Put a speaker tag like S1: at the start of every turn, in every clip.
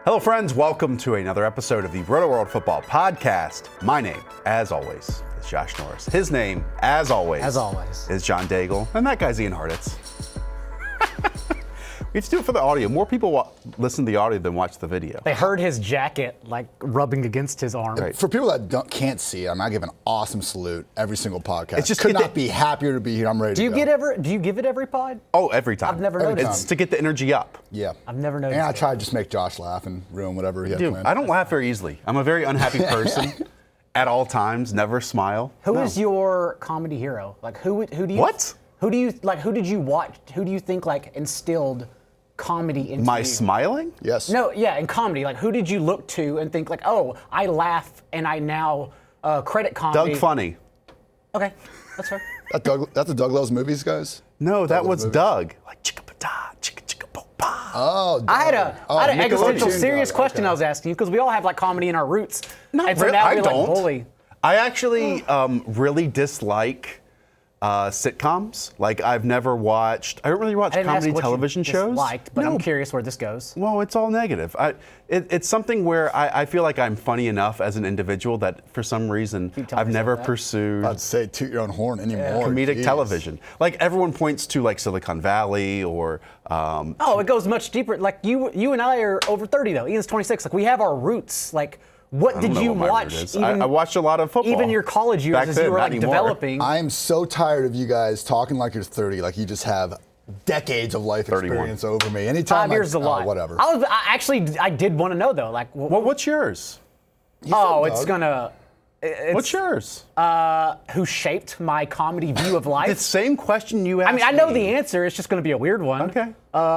S1: Hello, friends. Welcome to another episode of the Rotoworld Football Podcast. My name, as always, is Josh Norris. His name, as always, is John Daigle. And that guy's Ian Hartitz. We have to do it for the audio. More people listen to the audio than watch the video.
S2: They heard his jacket like rubbing against his arm.
S1: Right.
S3: For people that can't see, I give an awesome salute every single podcast.
S1: It's just
S3: could not be happier to be here. I'm ready to go.
S2: Do you give it every pod?
S1: Oh, every time.
S2: I've never noticed.
S1: It's to get the energy up.
S3: Yeah.
S2: I've never noticed.
S3: And I try to just make Josh laugh and ruin whatever he had planned.
S1: I don't laugh very easily. I'm a very unhappy person at all times. Never smile.
S2: Who is your comedy hero? Like who do you?
S1: What?
S2: Who do you like? Who did you watch? Who do you think like instilled comedy into
S1: My
S2: you?
S1: smiling?
S3: Yes.
S2: No, yeah, in comedy. Like who did you look to and think like, oh, I laugh and I now credit comedy?
S1: Doug Funny.
S2: Okay, that's fair.
S3: That's the Doug Loves Movies, guys?
S1: No, that was
S3: movies.
S1: Doug. Like chicka-pa-da, chicka-chicka-po-pa.
S3: Oh, Doug.
S2: I had an existential,
S3: Nickelodeon
S2: serious
S3: Doug,
S2: question
S3: okay.
S2: I was asking you because we all have like comedy in our roots.
S1: Not
S2: and so
S1: really.
S2: now
S1: I
S2: we
S1: don't.
S2: Like bully.
S1: I actually really dislike sitcoms. Like I don't really watch
S2: I didn't
S1: comedy
S2: ask what
S1: television
S2: you
S1: shows.
S2: disliked, but
S1: No.
S2: I'm curious where this goes.
S1: Well, it's all negative. It's something where I feel like I'm funny enough as an individual that for some reason
S2: Keep telling
S1: I've never
S2: yourself that.
S1: pursued
S3: I'd say toot your own horn anymore.
S1: comedic
S3: Jeez.
S1: television. Like everyone points to like Silicon Valley or
S2: Oh, it goes much deeper. Like you and I are over 30 though. Ian's 26. Like we have our roots. Like what
S1: I don't
S2: did
S1: know
S2: you
S1: what my
S2: watch?
S1: root is. I watched a lot of football.
S2: Even your college years
S1: Back
S2: as
S1: then,
S2: you were
S1: not
S2: like
S1: anymore.
S2: developing.
S3: I am so tired of you guys talking like you're 30, like you just have decades of life
S1: 31.
S3: experience over me. Anytime
S2: 5 years is a lot.
S3: Whatever.
S2: I did want to know though. Like
S1: Well, what's yours?
S2: it's
S3: Doug.
S2: gonna.
S1: What's yours?
S2: Who shaped my comedy view of life?
S1: The same question you asked
S2: I mean, I know
S1: me.
S2: the answer. It's just going to be a weird one.
S1: Okay.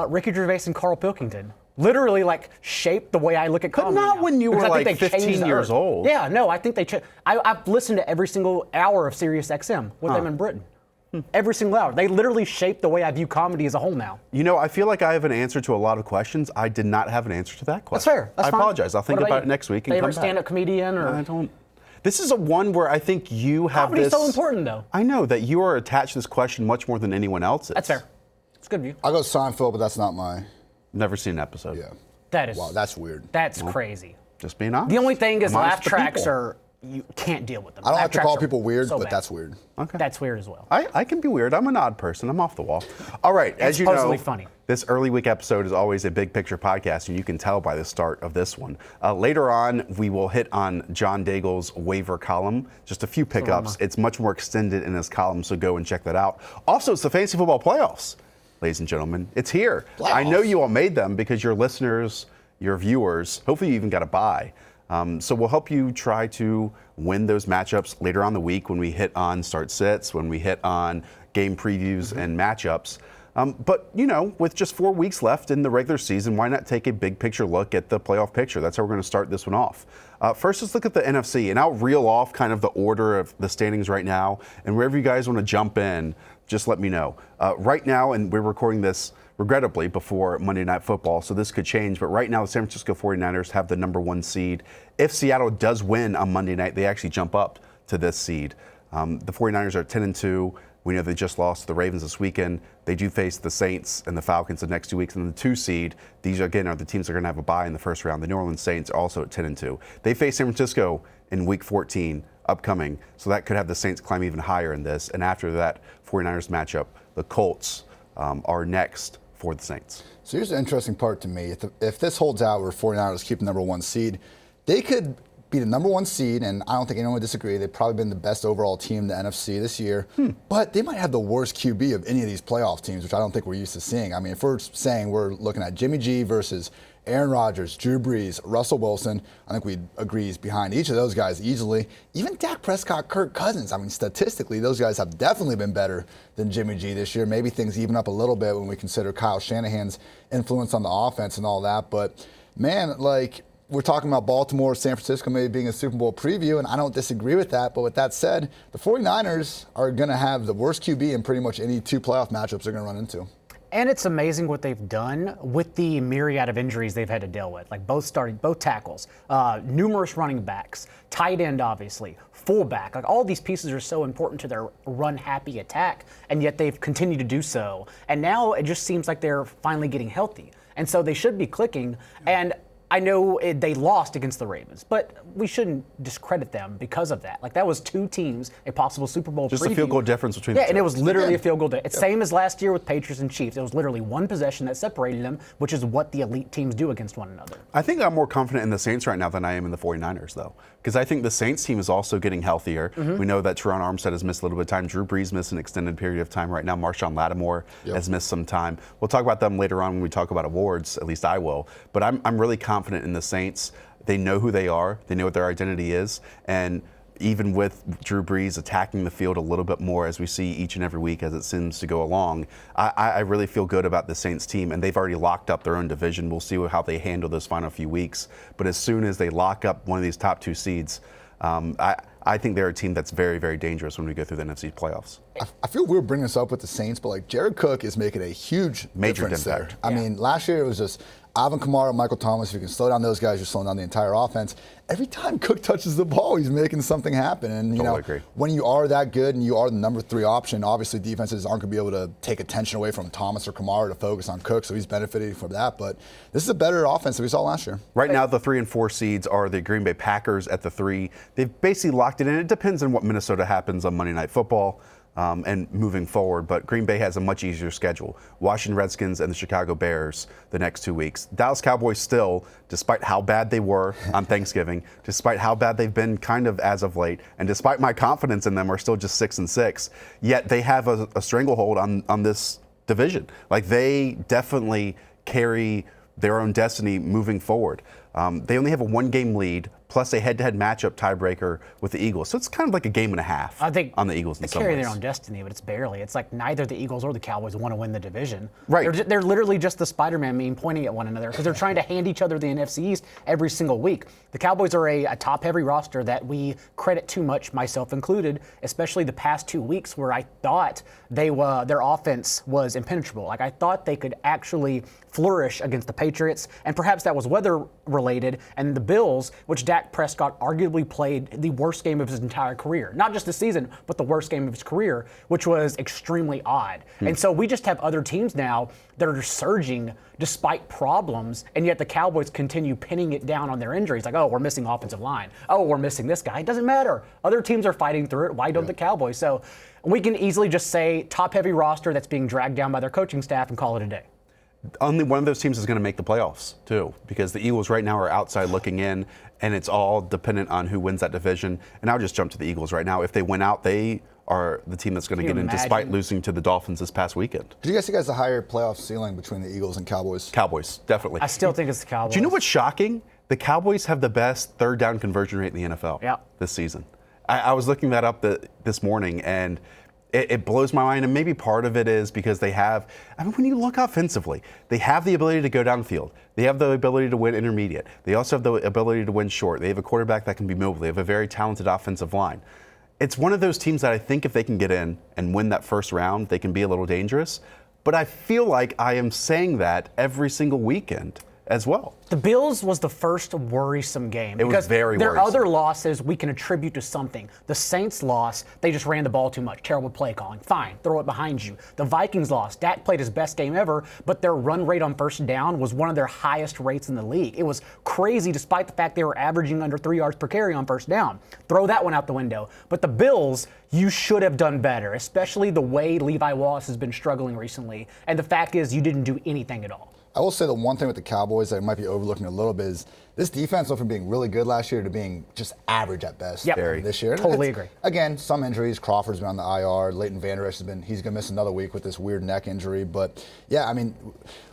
S2: Ricky Gervais and Carl Pilkington literally like shaped the way I look at
S1: But
S2: comedy.
S1: not
S2: now.
S1: when you
S2: Because
S1: were,
S2: I think
S1: like,
S2: they changed
S1: 15
S2: the
S1: years
S2: earth.
S1: old.
S2: Yeah, no, I think they changed. I've listened to every single hour of Sirius XM with them in Britain. Every single hour. They literally shaped the way I view comedy as a whole now.
S1: You know, I feel like I have an answer to a lot of questions. I did not have an answer to that
S2: That's
S1: question.
S2: fair. That's
S1: I
S2: fine.
S1: apologize. I'll think
S2: What
S1: about
S2: you?
S1: it next week and
S2: Favorite
S1: come back.
S2: stand-up comedian or
S1: I don't. This is a one where I think you have
S2: comedy's
S1: this.
S2: so important though.
S1: I know that you are attached to this question much more than anyone else is.
S2: That's fair. It's a good view.
S3: I'll go Seinfeld, but that's not my.
S1: Never seen an episode.
S3: Yeah.
S2: That is.
S3: Wow, that's weird.
S2: That's crazy.
S1: Just being honest.
S2: The only thing is
S1: I'm honest
S2: laugh
S1: to
S2: tracks
S1: people.
S2: are you can't deal with them.
S3: I don't
S2: Laugh
S3: like to
S2: tracks
S3: call
S2: are
S3: people weird,
S2: so
S3: but
S2: bad.
S3: that's weird.
S1: Okay.
S2: That's weird as well.
S1: I can be weird. I'm an odd person. I'm off the wall. All right. As you know,
S2: supposedly funny.
S1: This early week episode is always a big picture podcast, and you can tell by the start of this one. Later on, we will hit on John Daigle's waiver column. Just a few pickups. It's much more extended in his column, so go and check that out. Also, it's the fantasy football playoffs, ladies and gentlemen. It's here. I know you all made them because your listeners, your viewers, hopefully you even got a bye. So we'll help you try to win those matchups later on the week when we hit on start sits, when we hit on game previews and matchups. But, you know, with just 4 weeks left in the regular season, why not take a big picture look at the playoff picture? That's how we're going to start this one off. First, let's look at the NFC, and I'll reel off kind of the order of the standings right now. And wherever you guys want to jump in, just let me know. Right now, and we're recording this regrettably before Monday Night Football, so this could change. But right now, the San Francisco 49ers have the number 1 seed. If Seattle does win on Monday night, they actually jump up to this seed. The 49ers are 10-2. We know they just lost to the Ravens this weekend. They do face the Saints and the Falcons the next 2 weeks. And the 2 seed, these again are the teams that are going to have a bye in the first round. The New Orleans Saints are also at 10-2. They face San Francisco in week 14 upcoming. So that could have the Saints climb even higher in this. And after that 49ers matchup, the Colts are next for the Saints.
S3: So here's the interesting part to me. If this holds out where 49ers keep the number 1 seed, they could be the number 1 seed, and I don't think anyone would disagree. They've probably been the best overall team in the NFC this year. But they might have the worst QB of any of these playoff teams, which I don't think we're used to seeing. I mean, if we're saying we're looking at Jimmy G versus Aaron Rodgers, Drew Brees, Russell Wilson, I think we'd agree he's behind each of those guys easily. Even Dak Prescott, Kirk Cousins. I mean, statistically, those guys have definitely been better than Jimmy G this year. Maybe things even up a little bit when we consider Kyle Shanahan's influence on the offense and all that. But, man, like, we're talking about Baltimore, San Francisco maybe being a Super Bowl preview, and I don't disagree with that. But with that said, the 49ers are going to have the worst QB in pretty much any 2 playoff matchups they're going to run into.
S2: And it's amazing what they've done with the myriad of injuries they've had to deal with. Like both tackles, numerous running backs, tight end, obviously, fullback. Like all these pieces are so important to their run-happy attack, and yet they've continued to do so. And now it just seems like they're finally getting healthy. And so they should be clicking. And I know they lost against the Ravens, but we shouldn't discredit them because of that. Like, that was two teams, a possible Super Bowl
S1: Just
S2: preview.
S1: a field goal difference between the two.
S2: Yeah, and it was literally a field goal. It's same as last year with Patriots and Chiefs. It was literally one possession that separated them, which is what the elite teams do against one another.
S1: I think I'm more confident in the Saints right now than I am in the 49ers, though, because I think the Saints team is also getting healthier. We know that Teron Armstead has missed a little bit of time. Drew Brees missed an extended period of time right now. Marshawn Lattimore has missed some time. We'll talk about them later on when we talk about awards, at least I will. But I'm really confident in the Saints. They know who they are. They know what their identity is. And even with Drew Brees attacking the field a little bit more, as we see each and every week as it seems to go along, I really feel good about the Saints team. And they've already locked up their own division. We'll see how they handle those final few weeks. But as soon as they lock up one of these top two seeds, I think they're a team that's very, very dangerous when we go through the NFC playoffs.
S3: I feel we were bringing this up with the Saints, but like Jared Cook is making a huge
S1: Major
S3: difference
S1: impact.
S3: there. I mean, last year it was just Alvin Kamara, Michael Thomas. If you can slow down those guys, you're slowing down the entire offense. Every time Cook touches the ball, he's making something happen. And you know,
S1: agree.
S3: when you are that good and you are the number 3 option, obviously defenses aren't going to be able to take attention away from Thomas or Kamara to focus on Cook, so he's benefiting from that. But this is a better offense than we saw last year.
S1: Right now, the 3 and 4 seeds are the Green Bay Packers at the 3. They've basically locked it in. It depends on what Minnesota happens on Monday Night Football. And moving forward, but Green Bay has a much easier schedule. Washington Redskins and the Chicago Bears the next 2 weeks. Dallas Cowboys still, despite how bad they were on Thanksgiving, despite how bad they've been kind of as of late, and despite my confidence in them, are still just 6-6. Yet they have a stranglehold on this division. Like, they definitely carry their own destiny moving forward. They only have a 1-game lead, plus a head-to-head matchup tiebreaker with the Eagles. So it's kind of like a game and a half on the Eagles in some ways.
S2: They carry their own destiny, but it's barely. It's like neither the Eagles or the Cowboys want to win the division.
S1: Right.
S2: They're literally just the Spider-Man meme pointing at one another because they're trying to hand each other the NFC East every single week. The Cowboys are a top-heavy roster that we credit too much, myself included, especially the past 2 weeks where I thought their offense was impenetrable. Like, I thought they could actually flourish against the Patriots, and perhaps that was weather-related, and the Bills, which Dak Prescott arguably played the worst game of his entire career. Not just the season, but the worst game of his career, which was extremely odd. And so we just have other teams now that are surging despite problems, and yet the Cowboys continue pinning it down on their injuries. Like, oh, we're missing offensive line. Oh, we're missing this guy. It doesn't matter. Other teams are fighting through it. Why don't the Cowboys? So we can easily just say top-heavy roster that's being dragged down by their coaching staff and call it a day.
S1: Only one of those teams is going to make the playoffs, too, because the Eagles right now are outside looking in, and it's all dependent on who wins that division. And I'll just jump to the Eagles right now. If they win out, they are the team that's going to get in despite losing to the Dolphins this past weekend.
S3: Do you guys think that's a higher playoff ceiling between the Eagles and Cowboys?
S1: Cowboys, definitely.
S2: I still think it's the Cowboys.
S1: Do you know what's shocking? The Cowboys have the best third down conversion rate in the NFL this season. I was looking that up this morning, and it blows my mind, and maybe part of it is because they have, I mean, when you look offensively, they have the ability to go downfield. They have the ability to win intermediate. They also have the ability to win short. They have a quarterback that can be mobile. They have a very talented offensive line. It's one of those teams that I think if they can get in and win that first round, they can be a little dangerous. But I feel like I am saying that every single weekend as well.
S2: The Bills was the first worrisome game.
S1: It was very
S2: their
S1: worrisome.
S2: other losses we can attribute to something. The Saints loss, they just ran the ball too much. Terrible play calling. Fine, throw it behind you. The Vikings loss, Dak played his best game ever, but their run rate on first down was one of their highest rates in the league. It was crazy despite the fact they were averaging under 3 yards per carry on first down. Throw that one out the window. But the Bills, you should have done better, especially the way Levi Wallace has been struggling recently. And the fact is you didn't do anything at all.
S3: I will say the one thing with the Cowboys that I might be overlooking a little bit is this defense went from being really good last year to being just average at best this year.
S2: Totally agree.
S3: Again, some injuries. Crawford's been on the IR. Leighton Vander Esch he's going to miss another week with this weird neck injury. But, yeah, I mean,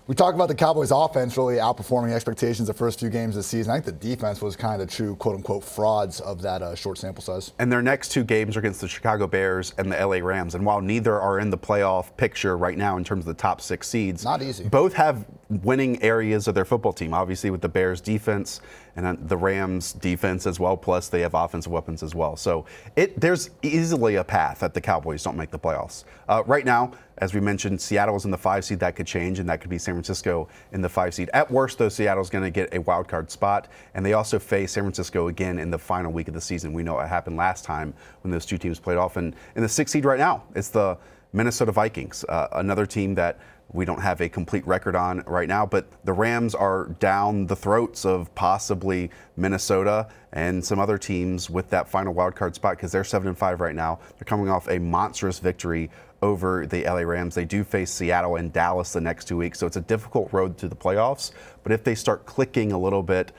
S3: we talk about the Cowboys offense really outperforming expectations the first few games of the season. I think the defense was kind of the true, quote-unquote, frauds of that short sample size.
S1: And their next 2 games are against the Chicago Bears and the LA Rams. And while neither are in the playoff picture right now in terms of the top 6 seeds,
S3: not easy.
S1: Both have winning areas of their football team, obviously with the Bears defense and the Rams defense as well, plus they have offensive weapons as well. So there's easily a path that the Cowboys don't make the playoffs. Right now, as we mentioned, Seattle's in the 5 seed. That could change, and that could be San Francisco in the 5 seed. At worst, though, Seattle's going to get a wild card spot, and they also face San Francisco again in the final week of the season. We know what happened last time when those 2 teams played off. And in the 6th seed right now, it's the Minnesota Vikings, another team that we don't have a complete record on right now, but the Rams are down the throats of possibly Minnesota and some other teams with that final wild card spot because they're 7-5 right now. They're coming off a monstrous victory over the LA Rams. They do face Seattle and Dallas the next 2 weeks, so it's a difficult road to the playoffs. But if they start clicking a little bit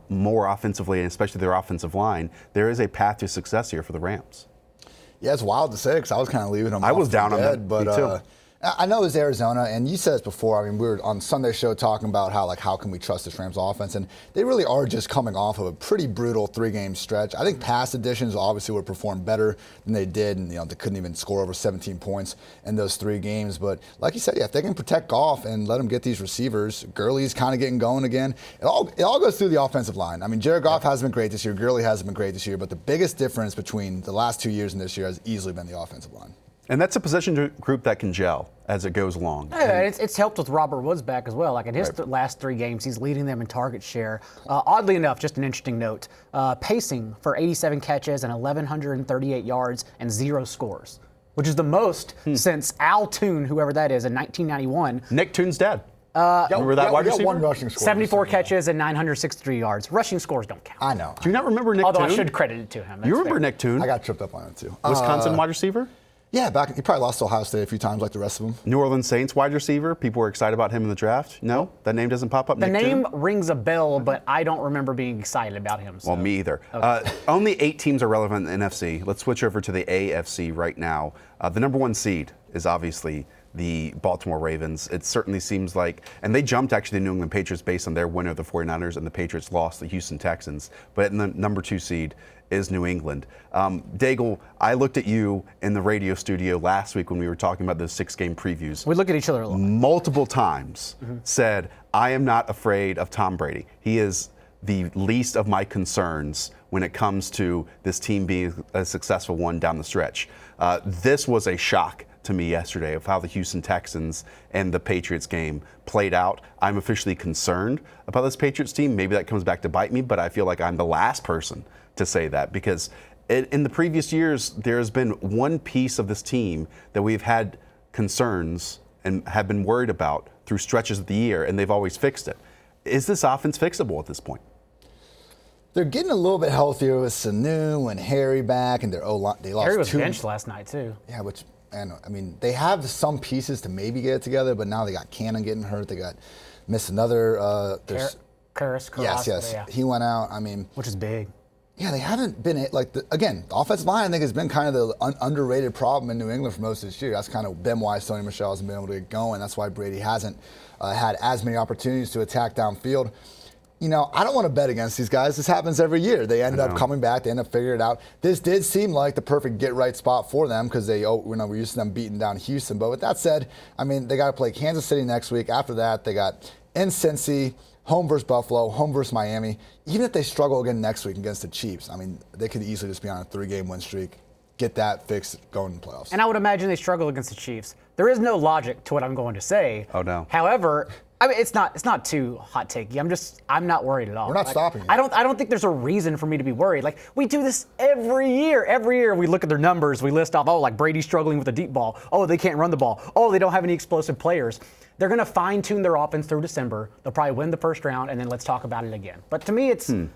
S1: more offensively, and especially their offensive line, there is a path to success here for the Rams.
S3: Yeah, it's wild to say because I was kind of leaving them.
S1: I was down on
S3: that,
S1: but
S3: me too. I know it's Arizona, and you said this before. I mean, we were on Sunday show talking about how can we trust this Rams offense, and they really are just coming off of a pretty brutal 3-game stretch. I think past editions obviously would perform better than they did, and they couldn't even score over 17 points in those 3 games. But like you said, if they can protect Goff and let him get these receivers, Gurley's kind of getting going again. It all goes through the offensive line. I mean, Jared Goff hasn't been great this year, Gurley hasn't been great this year, but the biggest difference between the last 2 years and this year has easily been the offensive line.
S1: And that's a position group that can gel as it goes along.
S2: Yeah, it's helped with Robert Woods back as well. Like in his last 3 games, he's leading them in target share. Oddly enough, just an interesting note, pacing for 87 catches and 1,138 yards and 0 scores, which is the most since Al Toon, whoever that is, in 1991.
S1: Nick Toon's dad. Remember that wide receiver?
S3: 1 rushing score.
S2: 74 catches and 963 yards. Rushing scores don't count.
S3: I know.
S1: Do you not remember Nick
S2: Although
S1: Toon?
S2: I should credit it to him.
S1: You remember Nick Toon?
S3: I got tripped up on it too.
S1: Wisconsin wide receiver?
S3: Yeah, he probably lost to Ohio State a few times like the rest of them.
S1: New Orleans Saints wide receiver. People were excited about him in the draft. No? That name doesn't pop up?
S2: The
S1: Nick
S2: name
S1: Toon?
S2: rings a bell, but I don't remember being excited about him. So.
S1: Well, me either. Okay. Only 8 teams are relevant in the NFC. Let's switch over to the AFC right now. The number 1 seed is obviously the Baltimore Ravens. It certainly seems like, and they jumped actually the New England Patriots based on their win of the 49ers, and the Patriots lost the Houston Texans. But in the number 2 seed is New England. Daigle, I looked at you in the radio studio last week when we were talking about those 6-game previews.
S2: We look at each other a lot.
S1: Multiple times said, I am not afraid of Tom Brady. He is the least of my concerns when it comes to this team being a successful one down the stretch. This was a shock to me yesterday of how the Houston Texans and the Patriots game played out. I'm officially concerned about this Patriots team. Maybe that comes back to bite me, but I feel like I'm the last person to say that because in the previous years, there has been one piece of this team that we've had concerns and have been worried about through stretches of the year, and they've always fixed it. Is this offense fixable at this point?
S3: They're getting a little bit healthier with Sanu and Harry back, and they lost
S2: Harry was
S3: 2.
S2: benched last night, too.
S3: Yeah, I mean, they have some pieces to maybe get it together, but now they got Cannon getting hurt. They got missed another.
S2: Karras.
S3: Yes.
S2: Yeah.
S3: He went out. I mean,
S2: which is big.
S3: Yeah, they haven't been the offensive line. I think has been kind of the underrated problem in New England for most of this year. That's kind of been why Sony Michel hasn't been able to get going. That's why Brady hasn't had as many opportunities to attack downfield. I don't want to bet against these guys. This happens every year. They end up coming back. They end up figuring it out. This did seem like the perfect get-right spot for them because we're used to them beating down Houston. But with that said, I mean, they got to play Kansas City next week. After that, they got in Cincy, home versus Buffalo, home versus Miami. Even if they struggle again next week against the Chiefs, I mean, they could easily just be on a 3-game win streak, get that fixed, going to the playoffs.
S2: And I would imagine they struggle against the Chiefs. There is no logic to what I'm going to say.
S1: Oh, no.
S2: However, I mean, it's not too hot takey. I'm not worried at all.
S3: We're not stopping you.
S2: I don't think there's a reason for me to be worried. Like, we do this every year. Every year we look at their numbers, we list off, like Brady's struggling with the deep ball. Oh, they can't run the ball. Oh, they don't have any explosive players. They're going to fine-tune their offense through December. They'll probably win the first round, and then let's talk about it again. But to me, it's and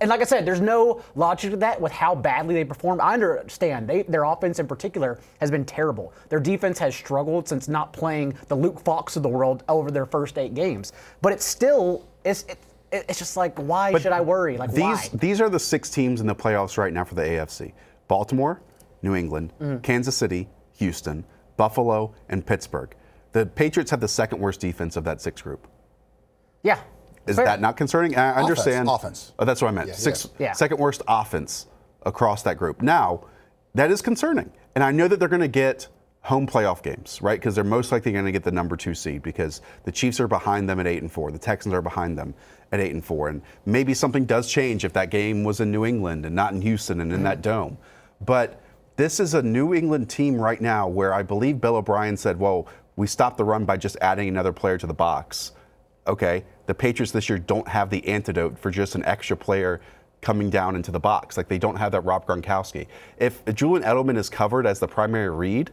S2: like I said, there's no logic to that with how badly they performed. I understand their offense in particular has been terrible. Their defense has struggled since not playing the Luke Falks of the world over their first 8 games. But it's still it's just like, why should I worry? Like, why?
S1: These are the 6 teams in the playoffs right now for the AFC: Baltimore, New England, Kansas City, Houston, Buffalo, and Pittsburgh. The Patriots have the 2nd worst defense of that 6 group.
S2: Yeah.
S1: Is that not concerning? I understand.
S3: Offense.
S1: Oh, that's what I meant.
S2: Yeah.
S1: 2nd worst offense across that group. Now, that is concerning. And I know that they're going to get home playoff games, right? Because they're most likely going to get the number 2 seed because the Chiefs are behind them at 8-4. The Texans are behind them at 8-4. And maybe something does change if that game was in New England and not in Houston and in that dome. But this is a New England team right now where I believe Bill O'Brien said, well, we stopped the run by just adding another player to the box. Okay, the Patriots this year don't have the antidote for just an extra player coming down into the box. Like, they don't have that Rob Gronkowski. If Julian Edelman is covered as the primary read,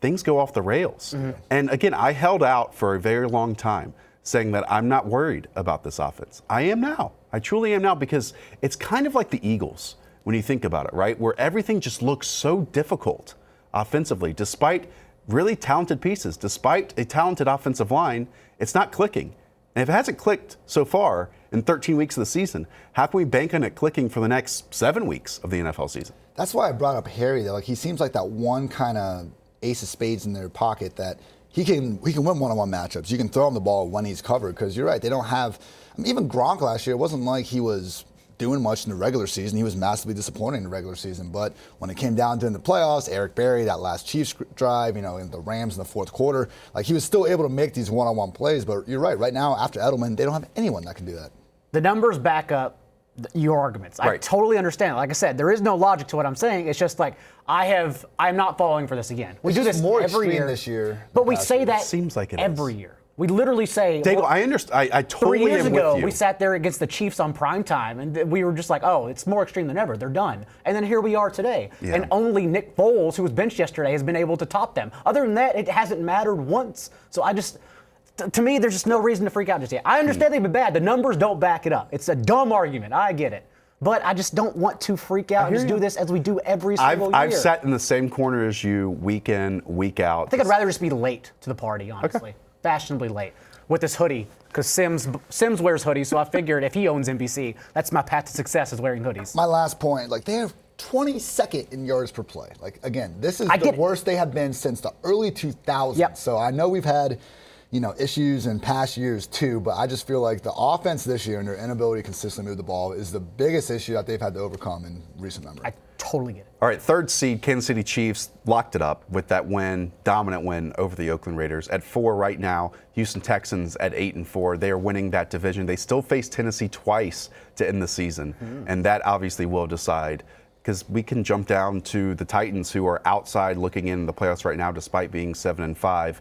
S1: things go off the rails. And again, I held out for a very long time saying that I'm not worried about this offense. I am now. I truly am now, because it's kind of like the Eagles when you think about it, right? Where everything just looks so difficult offensively, despite really talented pieces, despite a talented offensive line, it's not clicking. And if it hasn't clicked so far in 13 weeks of the season, how can we bank on it clicking for the next 7 weeks of the NFL season?
S3: That's why I brought up Harry, though. Like, he seems like that one kind of ace of spades in their pocket that he can win one-on-one matchups. You can throw him the ball when he's covered, because you're right, they don't have – I mean, even Gronk last year, it wasn't like he was doing much in the regular season. He was massively disappointing in the regular season. But when it came down during the playoffs, Eric Berry, that last Chiefs drive, in the Rams in the fourth quarter, like, he was still able to make these one-on-one plays. But you're right, right now, after Edelman, they don't have anyone that can do that.
S2: The numbers back up your arguments.
S1: Right.
S2: I totally understand. Like I said, there is no logic to what I'm saying. It's just like I'm not falling for this again. We do this
S3: more
S2: every year
S3: this year.
S2: But we say that
S1: seems like it
S2: every
S1: is.
S2: year. We literally say,
S1: Daigle, I understand. I totally
S2: 3 years
S1: am
S2: ago,
S1: with you.
S2: we sat there against the Chiefs on prime time, and we were just like, oh, it's more extreme than ever. They're done. And then here we are today.
S1: Yeah.
S2: And only Nick Foles, who was benched yesterday, has been able to top them. Other than that, it hasn't mattered once. So to me, there's just no reason to freak out just yet. I understand they've been bad. The numbers don't back it up. It's a dumb argument. I get it. But I just don't want to freak out and just do this as we do every single year.
S1: I've sat in the same corner as you week in, week out.
S2: I think I'd rather just be late to the party, honestly.
S1: Okay.
S2: Fashionably late. With this hoodie, because Sims wears hoodies, so I figured if he owns NBC, that's my path to success, is wearing hoodies.
S3: My last point, like, they have 22nd in yards per play. Like, again, this is the worst they have been since the early 2000s.
S2: Yep.
S3: So I know we've had, issues in past years too, but I just feel like the offense this year and their inability to consistently move the ball is the biggest issue that they've had to overcome in recent memory.
S2: I totally get it.
S1: All right, third seed, Kansas City Chiefs locked it up with that dominant win over the Oakland Raiders. At 4 right now, Houston Texans at 8-4. They are winning that division. They still face Tennessee twice to end the season, and that obviously will decide, because we can jump down to the Titans, who are outside looking in the playoffs right now despite being 7-5.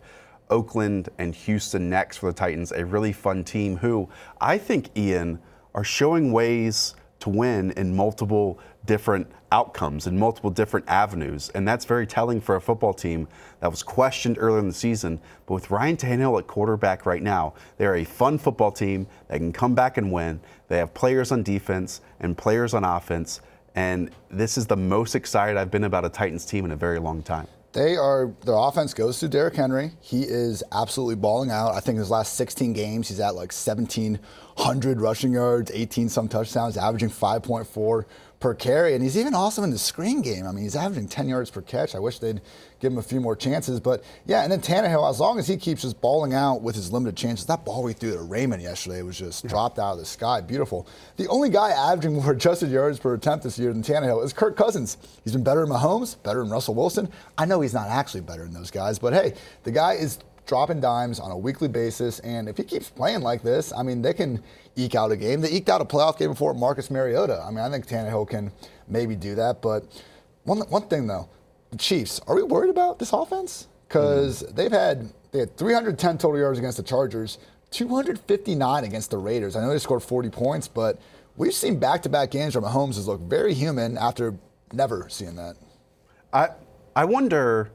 S1: Oakland and Houston next for the Titans, a really fun team who I think, Ian, are showing ways to win in multiple different outcomes and multiple different avenues. And that's very telling for a football team that was questioned earlier in the season. But with Ryan Tannehill at quarterback right now, they're a fun football team that can come back and win. They have players on defense and players on offense. And this is the most excited I've been about a Titans team in a very long time.
S3: Their offense goes through Derrick Henry. He is absolutely balling out. I think in his last 16 games, he's at like 1,700 rushing yards, 18 some touchdowns, averaging 5.4 per carry. And he's even awesome in the screen game. I mean, he's averaging 10 yards per catch. I wish they'd give him a few more chances. But yeah, and then Tannehill, as long as he keeps just balling out with his limited chances, that ball we threw to Raymond yesterday was just dropped out of the sky. Beautiful. The only guy averaging more adjusted yards per attempt this year than Tannehill is Kirk Cousins. He's been better than Mahomes, better than Russell Wilson. I know he's not actually better than those guys, but hey, the guy is dropping dimes on a weekly basis, and if he keeps playing like this, I mean, they can eke out a game. They eked out a playoff game before Marcus Mariota. I mean, I think Tannehill can maybe do that, but one thing though, the Chiefs, are we worried about this offense? Because they had 310 total yards against the Chargers, 259 against the Raiders. I know they scored 40 points, but we've seen back-to-back games where Mahomes has looked very human after never seeing that.
S1: I wonder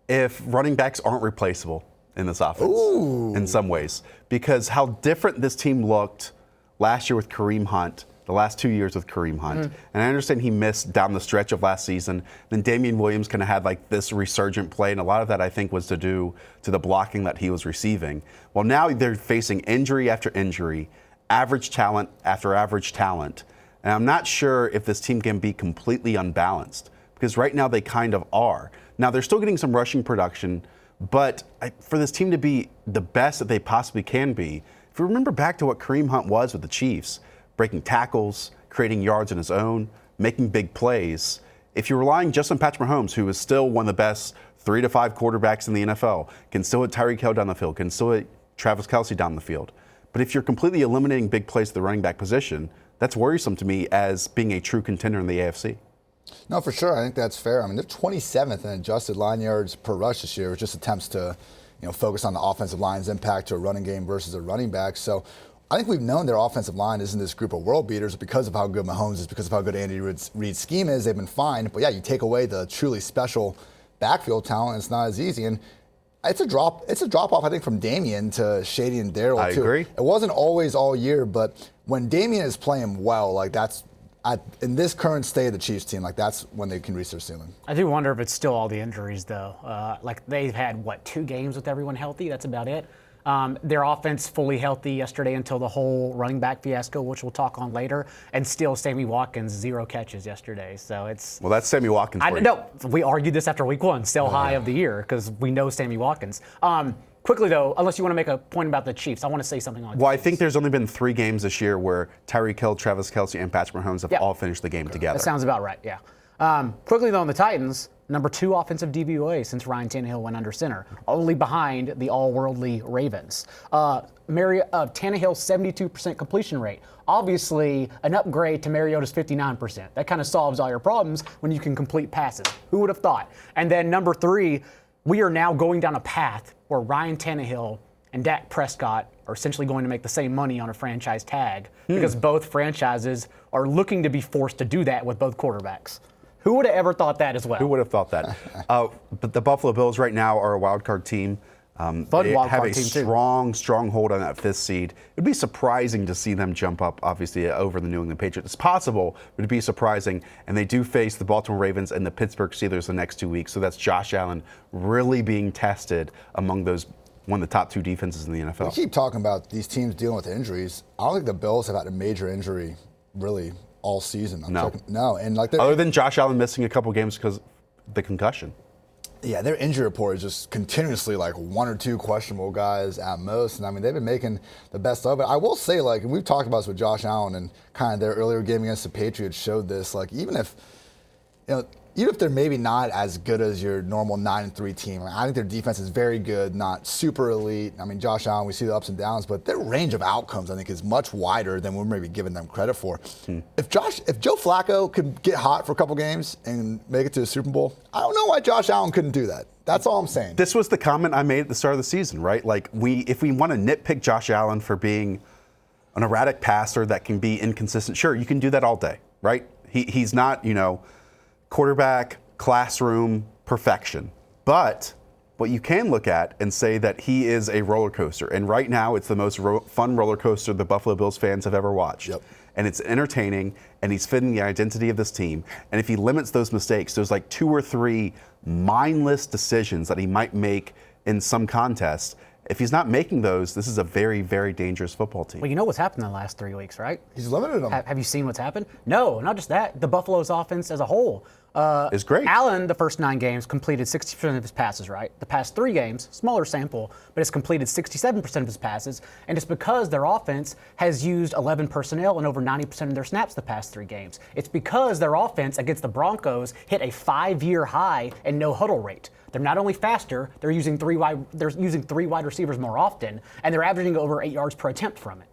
S1: if running backs aren't replaceable in this offense in some ways, because how different this team looked last year with Kareem Hunt, the last 2 years with Kareem Hunt. And I understand he missed down the stretch of last season. Then Damian Williams kind of had like this resurgent play, and a lot of that I think was to do to the blocking that he was receiving. Well, now they're facing injury after injury, average talent after average talent. And I'm not sure if this team can be completely unbalanced, because right now they kind of are. Now they're still getting some rushing production, but for this team to be the best that they possibly can be, if you remember back to what Kareem Hunt was with the Chiefs, breaking tackles, creating yards on his own, making big plays. If you're relying just on Patrick Mahomes, who is still one of the best 3 to 5 quarterbacks in the NFL, can still hit Tyreek Hill down the field, can still hit Travis Kelce down the field. But if you're completely eliminating big plays at the running back position, that's worrisome to me as being a true contender in the AFC.
S3: No, for sure. I think that's fair. I mean, they're 27th in adjusted line yards per rush this year, which just attempts to, focus on the offensive line's impact to a running game versus a running back. So I think we've known their offensive line isn't this group of world beaters because of how good Mahomes is, because of how good Andy Reid's scheme is. They've been fine. But yeah, you take away the truly special backfield talent. It's not as easy. And it's a drop off, I think, from Damian to Shady and Darryl, too.
S1: I agree.
S3: It wasn't always all year, but when Damian is playing well, like in this current state of the Chiefs team, like that's when they can reach their ceiling.
S2: I do wonder if it's still all the injuries, though. Like they've had, 2 games with everyone healthy? That's about it. Their offense fully healthy yesterday until the whole running back fiasco, which we'll talk on later, and still Sammy Watkins 0 catches yesterday. So it's
S1: Well, that's Sammy Watkins.
S2: No, we argued this after week 1, still high of the year because we know Sammy Watkins. Quickly though, unless you want to make a point about the Chiefs, I want to say something on.
S1: Well, I think there's only been 3 games this year where Tyreek Hill, Travis Kelce, and Patrick Mahomes have all finished the game together.
S2: That sounds about right. Yeah. Quickly though, on the Titans. Number 2 offensive DVOA since Ryan Tannehill went under center, only behind the all-worldly Ravens. Tannehill's 72% completion rate, obviously an upgrade to Mariota's 59%. That kind of solves all your problems when you can complete passes. Who would have thought? And then number 3, we are now going down a path where Ryan Tannehill and Dak Prescott are essentially going to make the same money on a franchise tag because both franchises are looking to be forced to do that with both quarterbacks. Who would have ever thought that as well?
S1: Who would have thought that? But the Buffalo Bills right now are a wild card team. They have a strong hold on that 5th seed. It'd be surprising to see them jump up, obviously, over the New England Patriots. It's possible, but it'd be surprising. And they do face the Baltimore Ravens and the Pittsburgh Steelers the next 2 weeks. So that's Josh Allen really being tested among one of the top 2 defenses in the NFL.
S3: We keep talking about these teams dealing with injuries. I don't think the Bills have had a major injury, really, all season. No. And
S1: other than Josh Allen missing a couple games because of the concussion.
S3: Yeah, their injury report is just continuously like 1 or 2 questionable guys at most. And I mean, they've been making the best of it. I will say, like, and we've talked about this with Josh Allen and kind of their earlier game against the Patriots showed this, like, even if they're maybe not as good as your normal 9-3 team, I think their defense is very good, not super elite. I mean, Josh Allen, we see the ups and downs, but their range of outcomes, I think, is much wider than we're maybe giving them credit for. If Joe Flacco could get hot for a couple games and make it to the Super Bowl, I don't know why Josh Allen couldn't do that. That's all I'm saying.
S1: This was the comment I made at the start of the season, right? Like, if we want to nitpick Josh Allen for being an erratic passer that can be inconsistent, sure, you can do that all day, right? He's not, quarterback, classroom, perfection. But what you can look at and say that he is a roller coaster. And right now, it's the most fun roller coaster the Buffalo Bills fans have ever watched.
S3: Yep.
S1: And it's entertaining, and he's fitting the identity of this team. And if he limits those mistakes, there's like 2 or 3 mindless decisions that he might make in some contests. If he's not making those, this is a very, very dangerous football team.
S2: Well, you know what's happened in the last 3 weeks, right?
S3: He's limited them.
S2: Have you seen what's happened? No, not just that. The Buffalo's offense as a whole
S1: is great.
S2: Allen, the first 9 games, completed 60% of his passes, right? The past 3 games, smaller sample, but it's completed 67% of his passes, and it's because their offense has used 11 personnel in over 90% of their snaps the past 3 games. It's because their offense against the Broncos hit a 5-year high in no-huddle rate. They're not only faster, they're using 3 wide receivers more often, and they're averaging over 8 yards per attempt from it.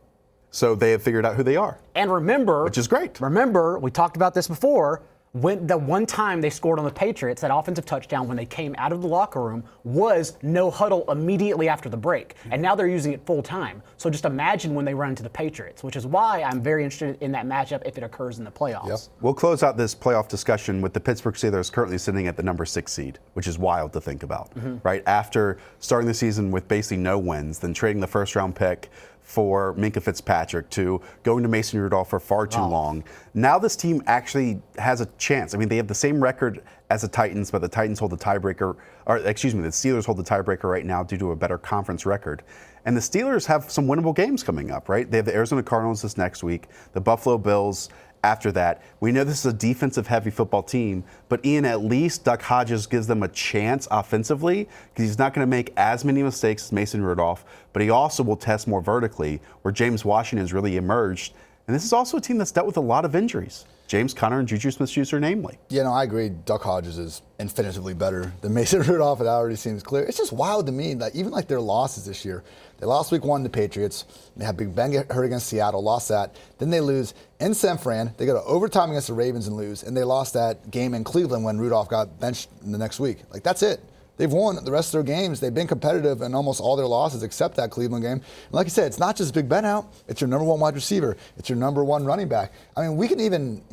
S1: So they have figured out who they are.
S2: And remember,
S1: which is great.
S2: Remember, we talked about this before. When the one time they scored on the Patriots, that offensive touchdown when they came out of the locker room was no huddle immediately after the break. And now they're using it full time. So just imagine when they run into the Patriots, which is why I'm very interested in that matchup if it occurs in the playoffs.
S3: Yep.
S1: We'll close out this playoff discussion with the Pittsburgh Steelers currently sitting at the number 6 seed, which is wild to think about, right? After starting the season with basically no wins, then trading the first round pick for Minkah Fitzpatrick to going to Mason Rudolph for far too long. Now this team actually has a chance. I mean, they have the same record as the Titans, but the Titans hold the tiebreaker, or excuse me, the Steelers hold the tiebreaker right now due to a better conference record. And the Steelers have some winnable games coming up, right? They have the Arizona Cardinals this next week, the Buffalo Bills after that. We know this is a defensive-heavy football team, but Ian, at least Duck Hodges gives them a chance offensively because he's not going to make as many mistakes as Mason Rudolph, but he also will test more vertically, where James Washington has really emerged. And this is also a team that's dealt with a lot of injuries. James Conner and Juju Smith-Schuster namely.
S3: Yeah, no, I agree. Duck Hodges is infinitely better than Mason Rudolph. It already seems clear. It's just wild to me that even like their losses this year. They lost week 1 to the Patriots. They had Big Ben get hurt against Seattle, lost that. Then they lose in San Fran. They go to overtime against the Ravens and lose. And they lost that game in Cleveland when Rudolph got benched the next week. Like, that's it. They've won the rest of their games. They've been competitive in almost all their losses except that Cleveland game. And like I said, it's not just Big Ben out. It's your number 1 wide receiver. It's your number 1 running back. I mean, we can even,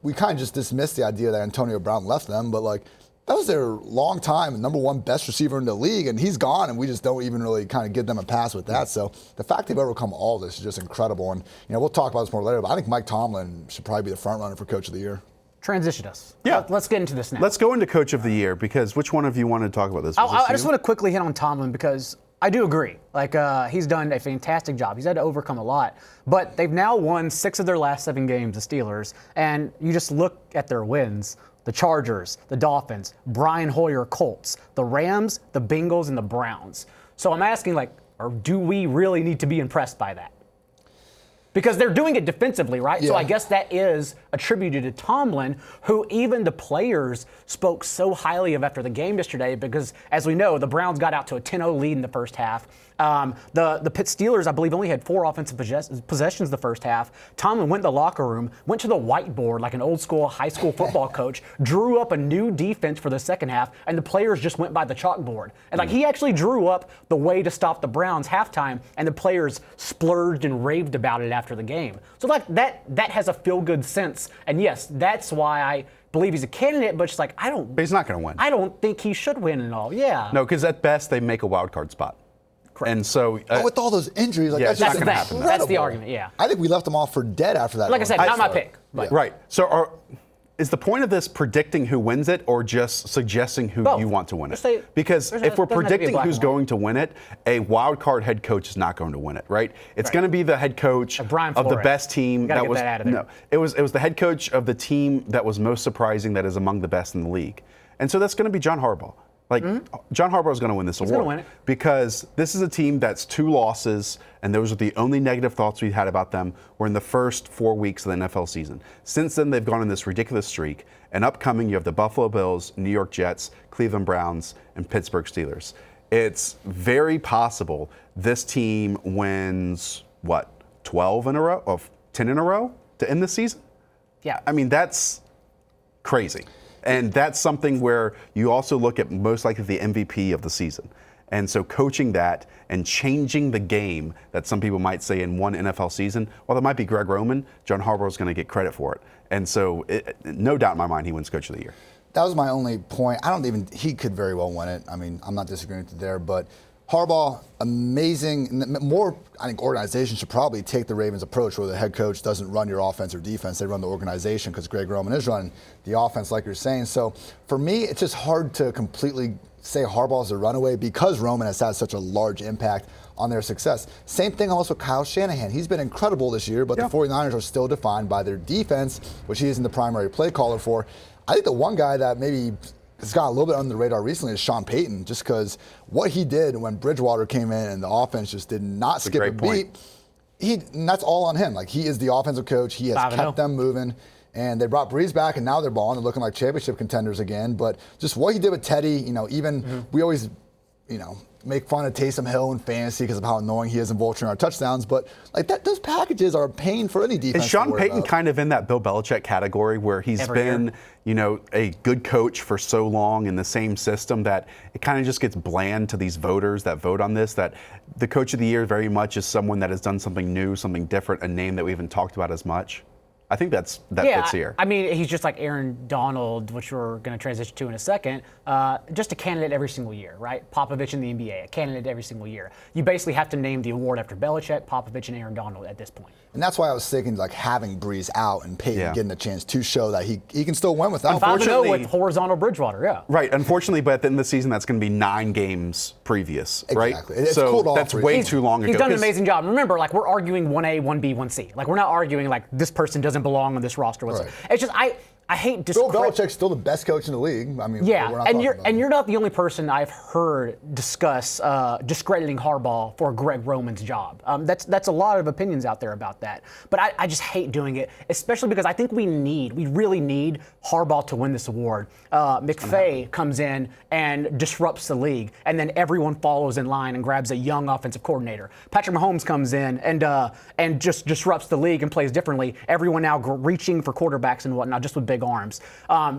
S3: we kind of just dismiss the idea that Antonio Brown left them, but like, that was their long time number one best receiver in the league, and he's gone, and we just don't even really kind of give them a pass with that. So the fact they've overcome all this is just incredible. And we'll talk about this more later, but I think Mike Tomlin should probably be the front runner for Coach of the Year.
S2: Transition us.
S1: Yeah.
S2: Let's get into this now.
S1: Let's go into Coach of the Year, because which one of you wanted to talk about this?
S2: I just want to quickly hit on Tomlin, because I do agree. He's done a fantastic job. He's had to overcome a lot. But they've now won 6 of their last 7 games, the Steelers. And you just look at their wins. The Chargers, the Dolphins, Brian Hoyer Colts, the Rams, the Bengals, and the Browns. So I'm asking, or do we really need to be impressed by that? Because they're doing it defensively, right?
S3: Yeah.
S2: So I guess that is attributed to Tomlin, who even the players spoke so highly of after the game yesterday, because, as we know, the Browns got out to a 10-0 lead in the first half. The Pitt Steelers, I believe, only had 4 offensive possessions the first half. Tomlin went in the locker room, went to the whiteboard like an old school high school football coach, drew up a new defense for the second half, and the players just went by the chalkboard. And he actually drew up the way to stop the Browns halftime, and the players splurged and raved about it after the game. So that has a feel-good sense. And yes, that's why I believe he's a candidate, but just
S1: But he's not going to win.
S2: I don't think he should win at all. Yeah.
S1: No, because at best they make a wild card spot.
S2: Correct.
S1: And so
S3: with all those injuries, that's
S1: not
S3: just
S1: gonna happen.
S3: incredible.
S2: That's the argument, yeah.
S3: I think we left them off for dead after that.
S2: Like I said, not my pick. But.
S1: Right. So is the point of this predicting who wins it, or just suggesting who
S2: Both.
S1: you want to win it?
S2: Say,
S1: because if we're
S2: doesn't have to be a
S1: predicting
S2: black
S1: who's
S2: and white.
S1: going to win it, a wild card head coach is not going to win it, right? It's going to be the head coach of
S2: Brian
S1: the
S2: Flores.
S1: best team
S2: Gotta
S1: that
S2: get
S1: was
S2: that out of there.
S1: no. It was the head coach of the team that was most surprising, that is among the best in the league. And so that's going to be John Harbaugh. John Harbaugh is going to win this award.
S2: gonna win it.
S1: Because this is a team that's 2 losses, and those are the only negative thoughts we had about them were in the first 4 weeks of the NFL season. Since then, they've gone on this ridiculous streak. And upcoming, you have the Buffalo Bills, New York Jets, Cleveland Browns, and Pittsburgh Steelers. It's very possible this team wins, 12 in a row, or 10 in a row to end the season?
S2: Yeah.
S1: I mean, that's crazy. And that's something where you also look at most likely the MVP of the season. And so coaching that and changing the game that some people might say in one NFL season, well, that might be Greg Roman, John Harbaugh is going to get credit for it. And so no doubt in my mind he wins Coach of the Year.
S3: That was my only point. He could very well win it. I mean, I'm not disagreeing with you there, but Harbaugh, amazing. More, I think organizations should probably take the Ravens approach where the head coach doesn't run your offense or defense. They run the organization, because Greg Roman is running the offense, like you're saying. So for me, it's just hard to completely say Harbaugh's a runaway, because Roman has had such a large impact on their success. Same thing almost with Kyle Shanahan. He's been incredible this year, but the 49ers are still defined by their defense, which he isn't the primary play caller for. I think the one guy that maybe has got a little bit under the radar recently is Sean Payton, just because what he did when Bridgewater came in and the offense just did not skip a beat. And that's all on him. He is the offensive coach. He has kept them moving. And they brought Breeze back, and now they're balling. They're looking like championship contenders again. But just what he did with Teddy, we always, make fun of Taysom Hill in fantasy because of how annoying he is in vulturing our touchdowns. But those packages are a pain for any defense.
S1: Is Sean Payton kind of in that Bill Belichick category where he's been, a good coach for so long in the same system that it kind of just gets bland to these voters that vote on this, that the Coach of the Year very much is someone that has done something new, something different, a name that we haven't talked about as much? I think that fits here.
S2: I mean, he's just like Aaron Donald, which we're going to transition to in a second. Just a candidate every single year, right? Popovich in the NBA, a candidate every single year. You basically have to name the award after Belichick, Popovich, and Aaron Donald at this point. And
S3: that's why I was thinking having Breeze out and Payton getting a chance to show that he can still win without.
S2: Unfortunately, with horizontal Bridgewater, yeah.
S1: Right. Unfortunately, but at the end of the season, that's going to be 9 games previous, right?
S3: Exactly. It's
S1: so
S3: cooled off.
S1: That's way too long ago.
S2: He's done an amazing job. Remember, we're arguing 1A, 1B, 1C. We're not arguing this person doesn't belong on this roster. Right. It's just I hate
S3: Bill Belichick's still the best coach in the league. I mean,
S2: yeah, and you're not the only person I've heard discuss discrediting Harbaugh for Greg Roman's job. That's a lot of opinions out there about that. But I just hate doing it, especially because I think we really need Harbaugh to win this award. McVay comes in and disrupts the league, and then everyone follows in line and grabs a young offensive coordinator. Patrick Mahomes comes in and just disrupts the league and plays differently. Everyone now reaching for quarterbacks and whatnot, just with big big arms.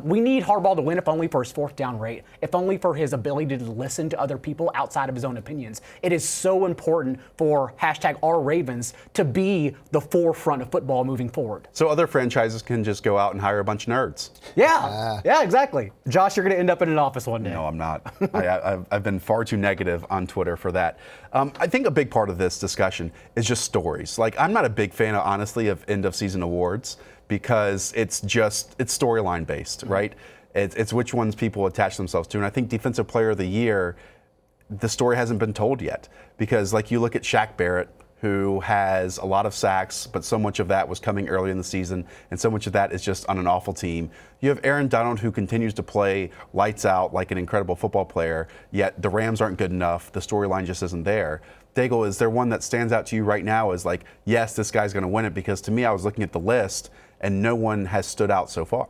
S2: We need Harbaugh to win, if only for his fourth down rate, if only for his ability to listen to other people outside of his own opinions. It is so important for #OurRavens to be the forefront of football moving forward.
S1: So other franchises can just go out and hire a bunch of nerds.
S2: Yeah, exactly. Josh, you're going to end up in an office one day.
S1: No, I'm not. I've been far too negative on Twitter for that. I think a big part of this discussion is just stories. Like, I'm not a big fan, honestly, of end-of-season awards because it's storyline based, right? It's which ones people attach themselves to. And I think Defensive Player of the Year, the story hasn't been told yet because, like, you look at Shaq Barrett, who has a lot of sacks, but so much of that was coming early in the season, and so much of that is just on an awful team. You have Aaron Donald, who continues to play lights out like an incredible football player, yet the Rams aren't good enough. The storyline just isn't there. Daigle, is there one that stands out to you right now as like, yes, this guy's going to win it? Because to me, I was looking at the list, and no one has stood out so far.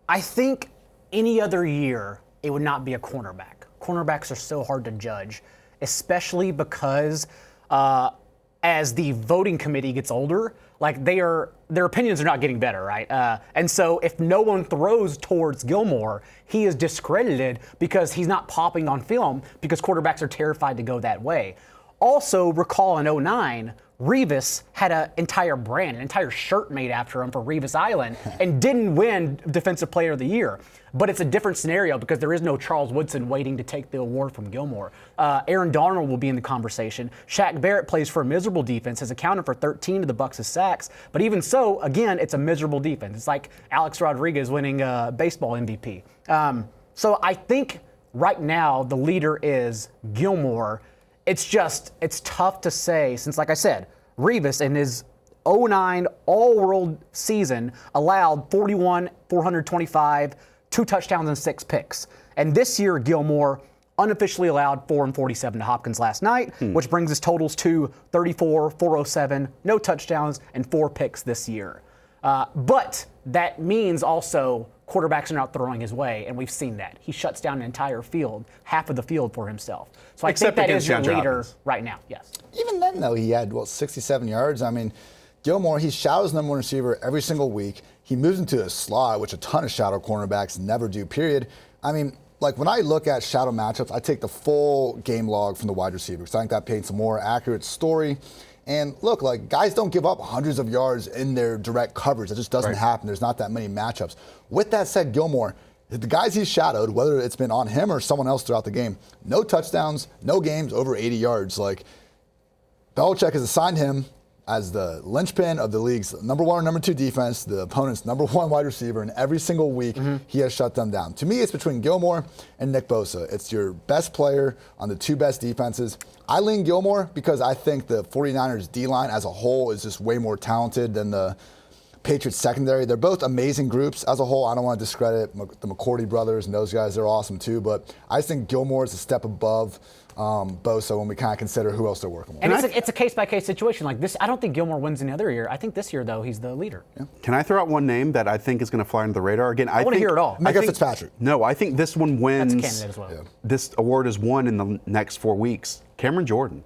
S2: I think any other year, it would not be a cornerback. Cornerbacks are so hard to judge, especially because as the voting committee gets older, like their opinions are not getting better, right? And so if no one throws towards Gilmore, he is discredited because he's not popping on film because quarterbacks are terrified to go that way. Also, recall in 2009, Revis had an entire brand, an entire shirt made after him for Revis Island and didn't win Defensive Player of the Year. But it's a different scenario because there is no Charles Woodson waiting to take the award from Gilmore. Aaron Donald will be in the conversation. Shaq Barrett plays for a miserable defense, has accounted for 13 of the Bucs' sacks. But even so, again, it's a miserable defense. It's like Alex Rodriguez winning baseball MVP. So I think right now the leader is Gilmore. It's tough to say since, like I said, Revis in his 2009 All-World season allowed 41, 425, 2 touchdowns and 6 picks. And this year, Gilmore unofficially allowed 4 and 47 to Hopkins last night, which brings his totals to 34, 407, no touchdowns, and 4 picks this year. But that means also quarterbacks are not throwing his way, and we've seen that. He shuts down an entire field, half of the field for himself. So I think that is your leader right now, yes.
S3: Even then, though, he had, 67 yards. I mean, Gilmore, he shadows number 1 receiver every single week. He moves into a slot, which a ton of shadow cornerbacks never do, period. I mean, like when I look at shadow matchups, I take the full game log from the wide receiver because I think that paints a more accurate story. And look, like guys don't give up hundreds of yards in their direct coverage. That just doesn't happen. There's not that many matchups. With that said, Gilmore, the guys he's shadowed, whether it's been on him or someone else throughout the game, no touchdowns, no games over 80 yards. Like Belichick has assigned him as the linchpin of the league's number 1 or number 2 defense, the opponent's number 1 wide receiver, and every single week he has shut them down. To me, it's between Gilmore and Nick Bosa. It's your best player on the 2 best defenses. I lean Gilmore because I think the 49ers D-line as a whole is just way more talented than the Patriots secondary. They're both amazing groups as a whole. I don't want to discredit the McCourty brothers and those guys. They're awesome too, but I just think Gilmore is a step above Bosa when we kind of consider who else they're working with.
S2: And it's a case-by-case situation like this. I don't think Gilmore wins any other year. I think this year, though, he's the leader. Yeah.
S1: Can I throw out one name that I think is going to fly under the radar? Again,
S2: I want to hear it all.
S3: Micah Fitzpatrick.
S1: No, I think this one wins.
S2: That's a candidate as well. Yeah.
S1: This award is won in the next 4 weeks. Cameron Jordan.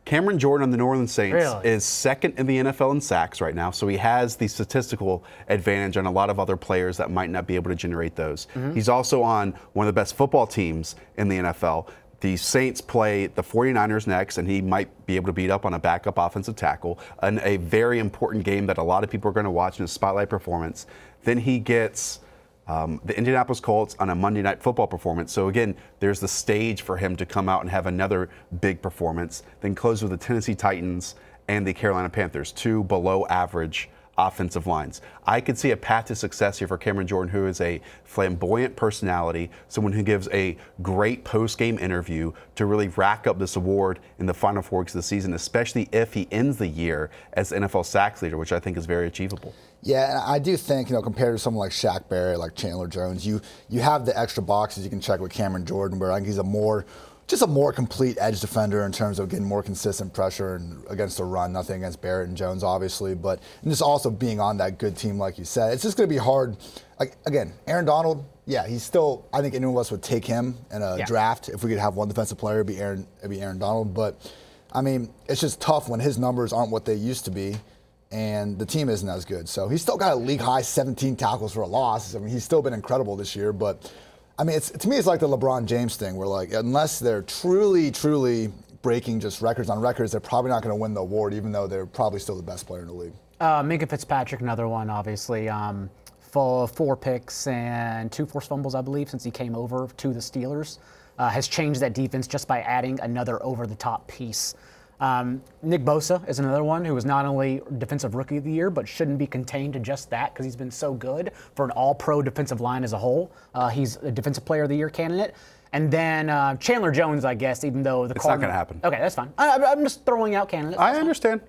S1: Cameron Jordan on the New Orleans Saints is second in the NFL in sacks right now, so he has the statistical advantage on a lot of other players that might not be able to generate those. He's also on one of the best football teams in the NFL. The Saints play the 49ers next, and he might be able to beat up on a backup offensive tackle, and a very important game that a lot of people are going to watch in a spotlight performance. Then he gets the Indianapolis Colts on a Monday Night Football performance. So again, there's the stage for him to come out and have another big performance. Then close with the Tennessee Titans and the Carolina Panthers, 2 below average offensive lines. I could see a path to success here for Cameron Jordan, who is a flamboyant personality, someone who gives a great post-game interview to really rack up this award in the final 4 weeks of the season, especially if he ends the year as NFL sacks leader, which I think is very achievable.
S3: Yeah, and I do think, compared to someone like Shaq Barrett, like Chandler Jones, you have the extra boxes you can check with Cameron Jordan, where I think he's a more complete edge defender in terms of getting more consistent pressure and against the run, nothing against Barrett and Jones, obviously, but just also being on that good team, like you said. It's just going to be hard. Like, again, Aaron Donald, yeah, he's still, I think any of us would take him in a draft. If we could have one defensive player, it'd be Aaron Donald. But, I mean, it's just tough when his numbers aren't what they used to be. and the team isn't as good. So he's still got a league-high 17 tackles for a loss. I mean, he's still been incredible this year. But, I mean, to me, it's like the LeBron James thing where, like, unless they're truly, truly breaking just records on records, they're probably not going to win the award, even though they're probably still the best player in the league.
S2: Minka Fitzpatrick, another one, obviously. For 4 picks and 2 forced fumbles, I believe, since he came over to the Steelers. Has changed that defense just by adding another over-the-top piece. Nick Bosa is another one who is not only Defensive Rookie of the Year, but shouldn't be contained to just that because he's been so good for an all-pro defensive line as a whole. He's a Defensive Player of the Year candidate. And then Chandler Jones, I guess, even though the
S1: It's not going to happen.
S2: Okay, that's fine. I'm just throwing out candidates.
S1: I understand.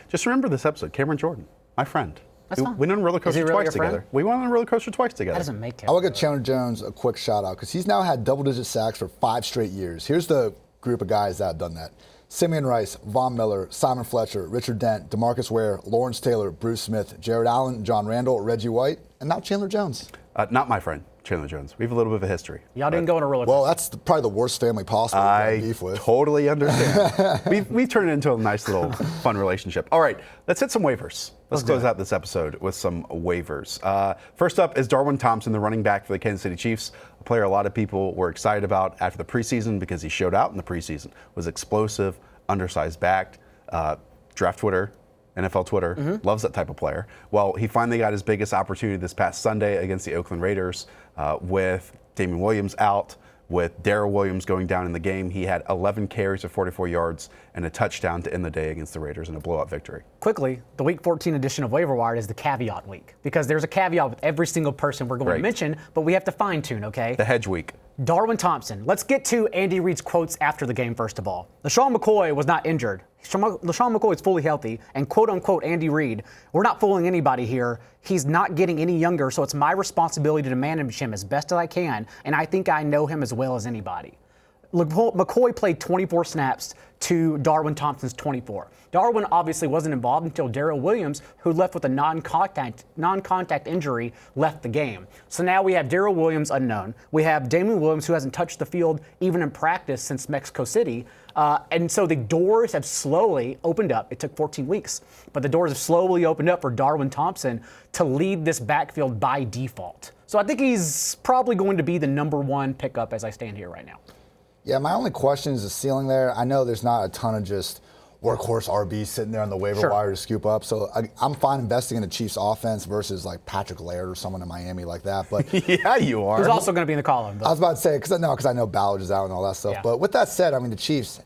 S1: Just remember this episode. Cameron Jordan, my friend.
S2: That's fine.
S1: We went on a roller coaster
S2: really
S1: twice
S2: your friend?
S1: together. We went on a roller coaster twice together.
S2: That doesn't make
S3: I will give Chandler Jones a quick shout out because he's now had double-digit sacks for 5 straight years. Here's the group of guys that have done that. Simeon Rice, Von Miller, Simon Fletcher, Richard Dent, DeMarcus Ware, Lawrence Taylor, Bruce Smith, Jared Allen, John Randall, Reggie White, and now Chandler Jones.
S1: Not my friend, Chandler Jones. We have a little bit of a history.
S2: Y'all didn't go on a roller coaster.
S3: Well, that's probably the worst family possible to have beef with.
S1: Totally understand. we've turned it into a nice little fun relationship. All right, let's hit some waivers. Let's close out this episode with some waivers. First up is Darwin Thompson, the running back for the Kansas City Chiefs, a player a lot of people were excited about after the preseason because he showed out in the preseason, was explosive, undersized back. Draft Twitter, NFL Twitter, loves that type of player. Well, he finally got his biggest opportunity this past Sunday against the Oakland Raiders with Damian Williams out, with Darrell Williams going down in the game. He had 11 carries of 44 yards and a touchdown to end the day against the Raiders in a blowout victory.
S2: Quickly, the Week 14 edition of Waiver Wire is the caveat week because there's a caveat with every single person we're going to mention, but we have to fine-tune, okay?
S1: The hedge week.
S2: Darwin Thompson. Let's get to Andy Reid's quotes after the game, first of all. LaShawn McCoy was not injured. LaShawn McCoy is fully healthy, and quote-unquote Andy Reid, we're not fooling anybody here. He's not getting any younger, so it's my responsibility to manage him as best as I can, and I think I know him as well as anybody. McCoy played 24 snaps to Darwin Thompson's 24. Darwin obviously wasn't involved until Darrell Williams, who left with a non-contact injury, left the game. So now we have Darrell Williams unknown. We have Damian Williams, who hasn't touched the field even in practice since Mexico City. And so the doors have slowly opened up. It took 14 weeks, but the doors have slowly opened up for Darwin Thompson to lead this backfield by default. So I think he's probably going to be the #1 pickup as I stand here right now.
S3: Yeah, my only question is the ceiling there. I know there's not a ton of just workhorse RBs sitting there on the waiver wire to scoop up. So I'm fine investing in the Chiefs offense versus like Patrick Laird or someone in Miami like that. But
S1: yeah, you are.
S2: Who's also going to be in the column.
S3: I was about to say, because I know Ballard is out and all that stuff.
S2: Yeah.
S3: But with that said, I mean, the Chiefs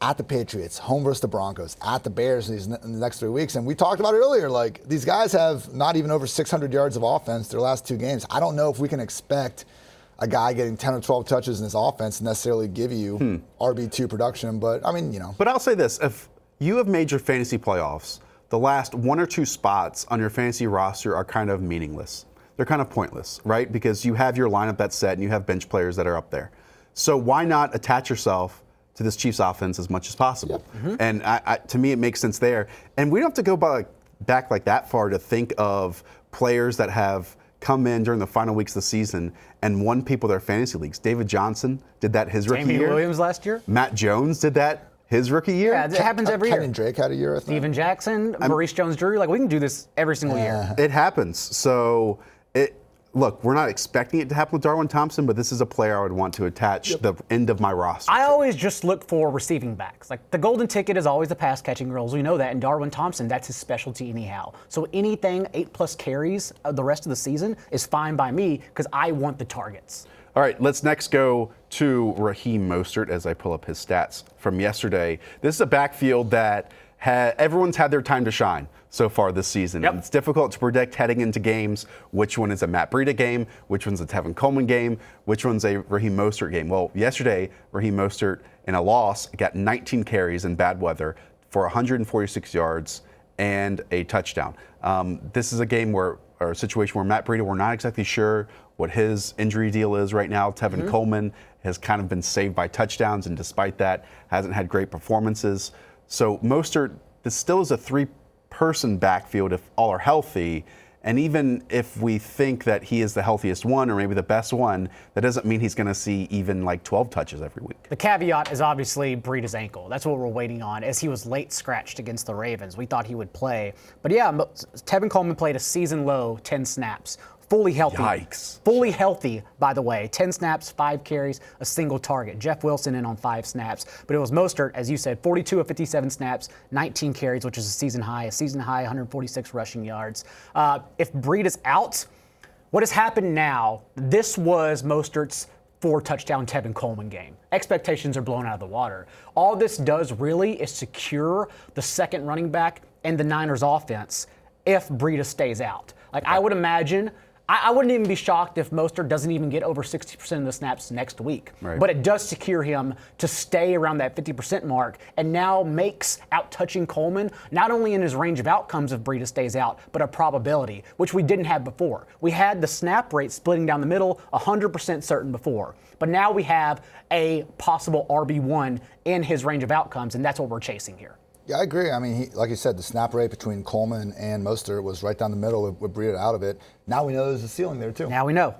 S3: at the Patriots, home versus the Broncos, at the Bears in the next 3 weeks. And we talked about it earlier. Like, these guys have not even over 600 yards of offense their last 2 games. I don't know if we can expect a guy getting 10 or 12 touches in his offense to necessarily give you RB2 production. But, I mean, you know.
S1: But I'll say this. If you have made your fantasy playoffs, the last 1 or 2 spots on your fantasy roster are kind of meaningless. They're kind of pointless, right? Because you have your lineup that's set and you have bench players that are up there. So why not attach yourself to this Chiefs offense as much as possible? Yep. And to me, it makes sense there. And we don't have to go back like that far to think of players that have come in during the final weeks of the season and won people their fantasy leagues. David Johnson did that his rookie year.
S2: Damian Williams last year.
S1: Matt Jones did that his rookie year.
S2: Yeah, it happens every year.
S3: Kenyon Drake had a year, I think.
S2: Steven Jackson, Maurice Jones-Drew. Like, we can do this every single year.
S1: It happens. So, look, we're not expecting it to happen with Darwin Thompson, but this is a player I would want to attach the end of my roster.
S2: I always just look for receiving backs. Like, the golden ticket is always the pass catching roles. We know that. And Darwin Thompson, that's his specialty anyhow. So anything 8+ carries the rest of the season is fine by me because I want the targets.
S1: All right, let's next go to Raheem Mostert as I pull up his stats from yesterday. This is a backfield that everyone's had their time to shine so far this season.
S2: Yep.
S1: And it's difficult to predict heading into games which one is a Matt Breida game, which one's a Tevin Coleman game, which one's a Raheem Mostert game. Well, yesterday, Raheem Mostert, in a loss, got 19 carries in bad weather for 146 yards and a touchdown. This is a game or a situation where Matt Breida, we're not exactly sure what his injury deal is right now. Tevin Coleman has kind of been saved by touchdowns, and despite that, hasn't had great performances. So Mostert, this still is a 3-person backfield if all are healthy, And even if we think that he is the healthiest one or maybe the best one, that doesn't mean he's going to see even like 12 touches every week.
S2: The caveat is obviously Breida's ankle. That's what we're waiting on, as he was late scratched against the Ravens. We thought he would play. But yeah, Tevin Coleman played a season low 10 snaps. Fully healthy.
S1: Yikes.
S2: Fully healthy, by the way. 10 snaps, 5 carries, a single target. Jeff Wilson in on 5 snaps. But it was Mostert, as you said, 42 of 57 snaps, 19 carries, which is a season high. 146 rushing yards. If Breida's out, what has happened now, this was Mostert's 4-touchdown Tevin Coleman game. Expectations are blown out of the water. All this does really is secure the second running back in the Niners offense if Breida stays out. Like, I would imagine, I wouldn't even be shocked if Mostert doesn't even get over 60% of the snaps next week.
S1: Right.
S2: But it does secure him to stay around that 50% mark, and now makes out-touching Coleman not only in his range of outcomes if Breida stays out, but a probability, which we didn't have before. We had the snap rate splitting down the middle, 100% certain before. But now we have a possible RB1 in his range of outcomes, and that's what we're chasing here.
S3: Yeah, I agree. I mean, like you said, the snap rate between Coleman and Mostert was right down the middle with Breida out of it. Now we know there's a ceiling there, too.
S2: Now we know.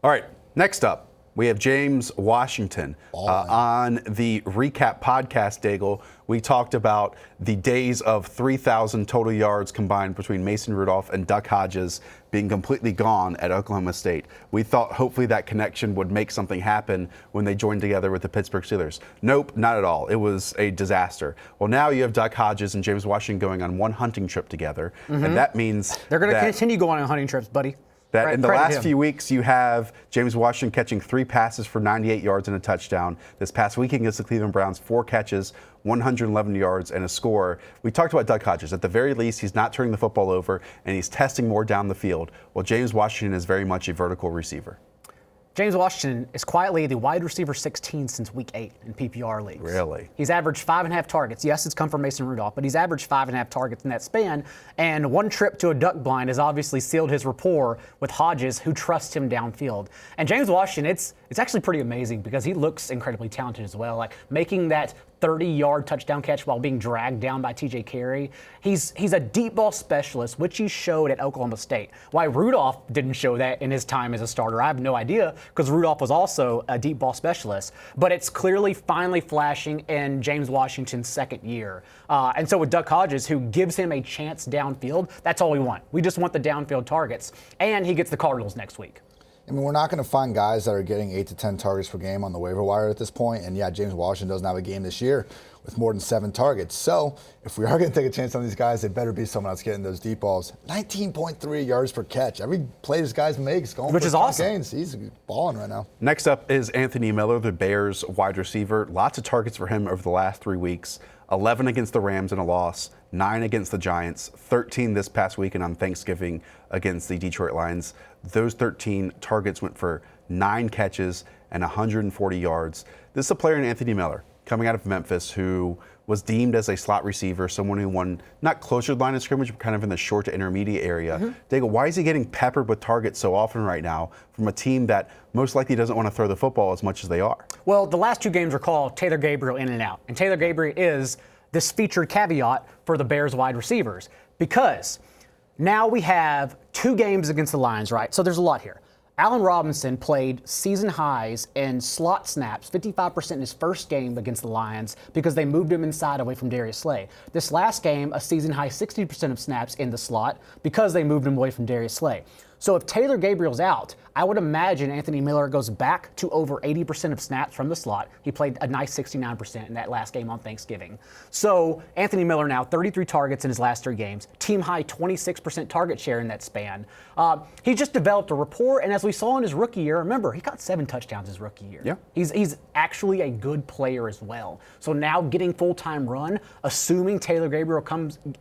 S1: All right, next up, we have James Washington. On the recap podcast, Daigle, we talked about the days of 3,000 total yards combined between Mason Rudolph and Duck Hodges being completely gone at Oklahoma State. We thought hopefully that connection would make something happen when they joined together with the Pittsburgh Steelers. Nope, not at all. It was a disaster. Well, now you have Duck Hodges and James Washington going on one hunting trip together, and that means
S2: they're going to continue going on hunting trips, buddy.
S1: That in the last few weeks, you have James Washington catching 3 passes for 98 yards and a touchdown. This past week against the Cleveland Browns, 4 catches, 111 yards, and a score. We talked about Duck Hodges. At the very least, he's not turning the football over, and he's testing more down the field. Well, James Washington is very much a vertical receiver.
S2: James Washington is quietly the wide receiver 16 since week 8 in PPR leagues.
S1: Really?
S2: He's averaged 5.5 targets. Yes, it's come from Mason Rudolph, but he's averaged 5.5 targets in that span. And one trip to a duck blind has obviously sealed his rapport with Hodges, who trusts him downfield. And James Washington, it's actually pretty amazing because he looks incredibly talented as well. Like making that 30-yard touchdown catch while being dragged down by TJ Carey. He's a deep ball specialist, which he showed at Oklahoma State. Why Rudolph didn't show that in his time as a starter, I have no idea, because Rudolph was also a deep ball specialist. But it's clearly finally flashing in James Washington's second year. And so with Duck Hodges, who gives him a chance downfield, that's all we want. We just want the downfield targets. And he gets the Cardinals next week.
S3: I mean, we're not going to find guys that are getting 8 to 10 targets per game on the waiver wire at this point. And yeah, James Washington doesn't have a game this year with more than 7 targets. So if we are going to take a chance on these guys, they better be someone else getting those deep balls. 19.3 yards per catch. Every play this guy makes going
S2: which
S3: for
S2: is awesome.
S3: Gains. He's balling right now.
S1: Next up is Anthony Miller, the Bears wide receiver. Lots of targets for him over the last 3 weeks. 11 against the Rams in a loss, 9 against the Giants, 13 this past weekend on Thanksgiving against the Detroit Lions. Those 13 targets went for 9 catches and 140 yards. This is a player in Anthony Miller coming out of Memphis who was deemed as a slot receiver, someone who won not closer to the line of scrimmage, but kind of in the short to intermediate area. Daigle, why is he getting peppered with targets so often right now from a team that most likely doesn't want to throw the football as much as they are?
S2: Well, the last 2 games are called Taylor Gabriel in and out. And Taylor Gabriel is this featured caveat for the Bears wide receivers because now we have 2 games against the Lions, right? So there's a lot here. Allen Robinson played season highs in slot snaps, 55% in his first game against the Lions because they moved him inside away from Darius Slay. This last game, a season high 60% of snaps in the slot because they moved him away from Darius Slay. So if Taylor Gabriel's out, I would imagine Anthony Miller goes back to over 80% of snaps from the slot. He played a nice 69% in that last game on Thanksgiving. So Anthony Miller now 33 targets in his last 3 games, team high 26% target share in that span. He just developed a rapport, and as we saw in his rookie year, remember, he got 7 touchdowns his rookie year.
S1: Yeah.
S2: He's actually a good player as well. So now getting full-time run, assuming Taylor Gabriel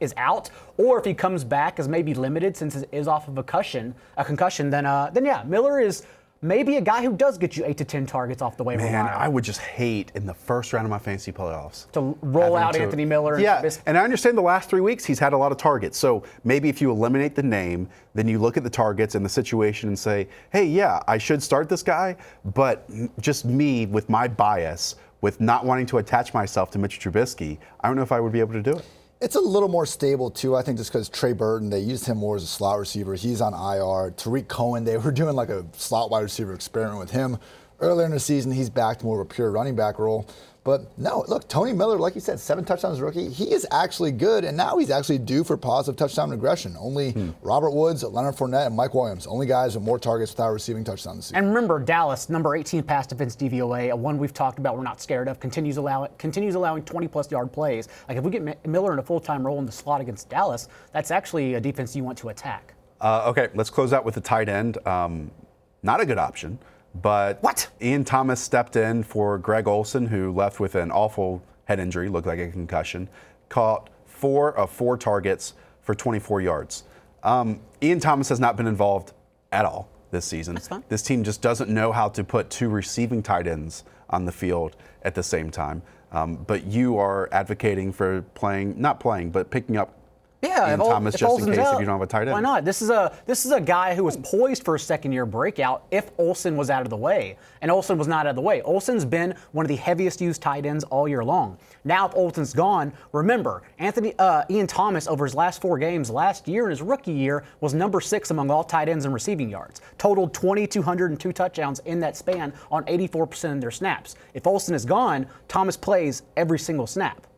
S2: is out, or if he comes back as maybe limited since it is off of a concussion, then yeah, Miller is maybe a guy who does get you 8 to 10 targets off the waiver wire.
S1: Man, I would just hate in the first round of my fantasy playoffs
S2: to roll out Anthony Miller.
S1: Yeah, and I understand the last 3 weeks he's had a lot of targets. So maybe if you eliminate the name, then you look at the targets and the situation and say, hey, yeah, I should start this guy, but just me with my bias, with not wanting to attach myself to Mitch Trubisky, I don't know if I would be able to do it.
S3: It's a little more stable, too, I think, just because Trey Burton, they used him more as a slot receiver. He's on IR. Tariq Cohen, they were doing like a slot wide receiver experiment with him. Earlier in the season, he's back to more of a pure running back role. But no, look, Tony Miller, like you said, 7 touchdowns rookie. He is actually good, and now he's actually due for positive touchdown regression. Only Robert Woods, Leonard Fournette, and Mike Williams, only guys with more targets without receiving touchdowns this season.
S2: And remember, Dallas, number 18 pass defense DVOA, a one we've talked about we're not scared of, continues allowing 20-plus yard plays. Like if we get Miller in a full-time role in the slot against Dallas, that's actually a defense you want to attack.
S1: Okay, let's close out with the tight end. Not a good option. But
S2: what?
S1: Ian Thomas stepped in for Greg Olsen, who left with an awful head injury, looked like a concussion, caught 4 of 4 targets for 24 yards. Ian Thomas has not been involved at all this season.
S2: That's fine.
S1: This team just doesn't know how to put 2 receiving tight ends on the field at the same time. But you are advocating for picking up Ian Thomas just in case if you don't have a tight end.
S2: Why not? This is a guy who was poised for a second-year breakout if Olsen was out of the way, and Olsen was not out of the way. Olsen's been one of the heaviest used tight ends all year long. Now, if Olsen's gone, remember Ian Thomas over his last 4 games last year in his rookie year was number 6 among all tight ends in receiving yards. Totaled 2,202 touchdowns in that span on 84% of their snaps. If Olsen is gone, Thomas plays every single snap.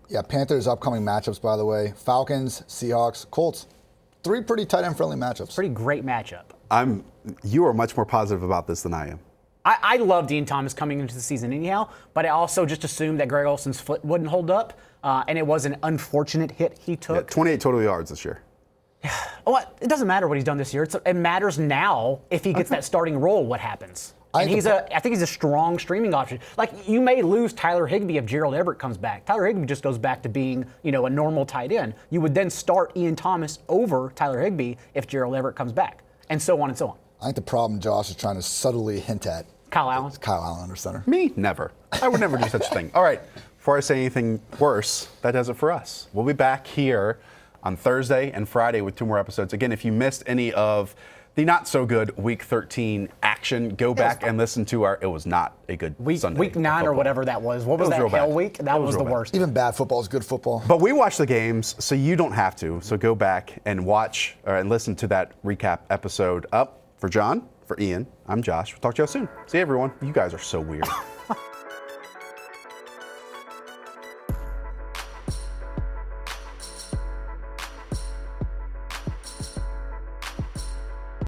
S3: Yeah, Panthers' upcoming matchups, by the way. Falcons, Seahawks, Colts. 3 pretty tight end friendly matchups.
S2: Pretty great matchup.
S1: You are much more positive about this than I am.
S2: I loved Ian Thomas coming into the season anyhow, but I also just assumed that Greg Olsen's foot wouldn't hold up, and it was an unfortunate hit he took.
S1: Yeah, 28 total yards this year.
S2: Well, it doesn't matter what he's done this year. It matters now if he gets that starting role, what happens. And I think he's a strong streaming option. Like, you may lose Tyler Higbee if Gerald Everett comes back. Tyler Higbee just goes back to being, a normal tight end. You would then start Ian Thomas over Tyler Higbee if Gerald Everett comes back, and so on and so on.
S3: I think the problem Josh is trying to subtly hint at.
S2: Kyle Allen.
S3: Kyle Allen under center.
S1: Me? Never. I would never do such a thing. All right. Before I say anything worse, that does it for us. We'll be back here on Thursday and Friday with 2 more episodes. Again, if you missed any of the not-so-good Week 13 action, go back and listen to it was not a good Sunday.
S2: Week 9 or whatever that was. What was that, hell week? That was the worst.
S3: Even bad football is good football.
S1: But we watch the games, so you don't have to. So go back and watch and listen to that recap episode. Up for John, for Ian, I'm Josh. We'll talk to you all soon. See you, everyone. You guys are so weird.